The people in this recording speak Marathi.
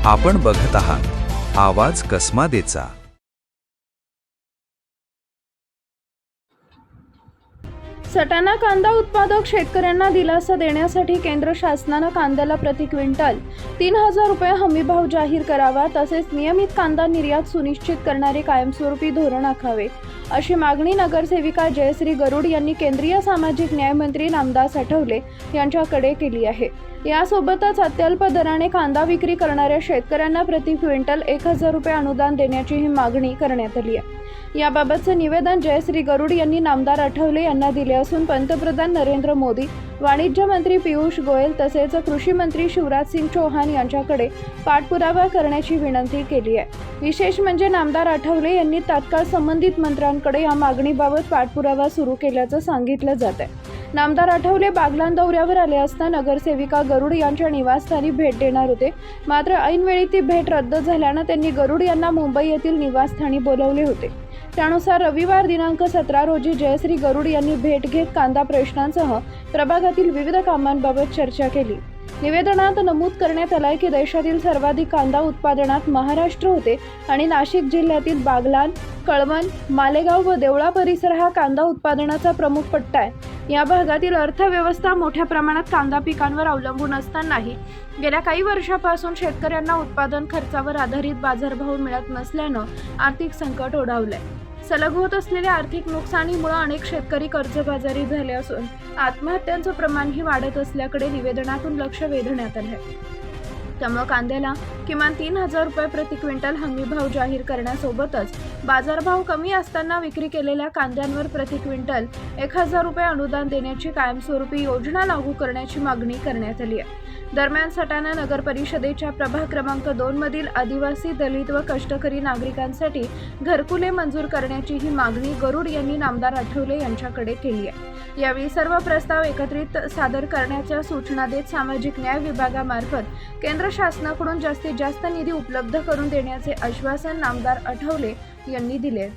आपण बघत आहात आवाज कसमादेचा। सटाणा कांदा उत्पादक शेतकऱ्यांना दिलासा देण्यासाठी केंद्र शासनाने कांद्याला प्रति क्विंटल 3000 रुपये हमीभाव जाहीर करावा, तसेच नियमित कांदा निर्यात सुनिश्चित करणारे कायमस्वरूपी धोरण आखावे, अशी मागणी नगरसेविका जयश्री गरुड यांनी केंद्रीय सामाजिक न्याय मंत्री रामदास आठवले यांच्याकडे केली आहे। यासोबतच अत्यल्प दराने कांदा विक्री करणाऱ्या शेतकऱ्यांना प्रति क्विंटल 1000 रुपये अनुदान देण्याचीही मागणी करण्यात आली आहे। याबाबतचे निवेदन जयश्री गरुड यांनी नामदार आठवले यांना दिले असून पंतप्रधान नरेंद्र मोदी, वाणिज्य मंत्री पियुष गोयल तसेच कृषी मंत्री शिवराज सिंग चौहान यांच्याकडे पाठपुरावा करण्याची विनंती केली आहे। विशेष म्हणजे नामदार आठवले यांनी तात्काळ संबंधित मंत्र्यांकडे या मागणीबाबत पाठपुरावा सुरू केल्याचं सांगितलं जात आहे। नामदार आठवले बागलाण दौऱ्यावर आले असता नगरसेविका गरुड यांच्या निवासस्थानी भेट देणार होते, मात्र ऐनवेळी ती भेट रद्द झाल्यानं त्यांनी गरुड यांना मुंबई येथील निवासस्थानी बोलवले होते। त्यानुसार रविवार दिनांक 17 रोजी जयश्री गरुड यांनी भेट घेत कांदा प्रश्नांसह प्रभागातील विविध कामांबाबत चर्चा केली। निवेदनात नमूद करण्यात आले की देशातील सर्वाधिक कांदा उत्पादनात महाराष्ट्र होते आणि नाशिक जिल्ह्यातील बागलाण, कळवण, मालेगाव व देवळा परिसर हा कांदा उत्पादनाचा प्रमुख पट्टा आहे। या भागातील अर्थव्यवस्था मोठ्या प्रमाणात कांदा पिकांवर अवलंबून असतानाही गेल्या काही वर्षापासून शेतकऱ्यांना उत्पादन खर्चावर आधारित बाजारभाव मिळत नसल्यानं आर्थिक संकट ओढावलंय। सलग होत असलेल्या आर्थिक नुकसानीमुळे अनेक शेतकरी कर्जबाजारी झाले असून आत्महत्यांचं प्रमाणही वाढत असल्याकडे निवेदनातून लक्ष वेधण्यात आलं आहे। त्यामुळे कांद्याला किमान 3000 रुपये प्रति क्विंटल हमीभाव जाहीर करण्यासोबतच बाजारभाव कमी असताना विक्री केलेल्या कांद्यांवर प्रति क्विंटल 1000 रुपये अनुदान देण्याची कायमस्वरूपी योजना लागू करण्याची मागणी करण्यात आली आहे। दरम्यान सटाणा नगर परिषदेच्या प्रभाग क्रमांक 2 मधील आदिवासी, दलित व कष्टकरी नागरिकांसाठी घरकुले मंजूर करण्याची ही मागणी गरुड यांनी नामदार आठवले यांच्याकडे केली आहे। यावेळी सर्व प्रस्ताव एकत्रित सादर करण्याच्या सूचना देत सामाजिक न्याय विभागामार्फत केंद्र शासनाकडून जास्तीत जास्त निधी उपलब्ध करून देण्याचे आश्वासन नामदार आठवले यांनी दिले।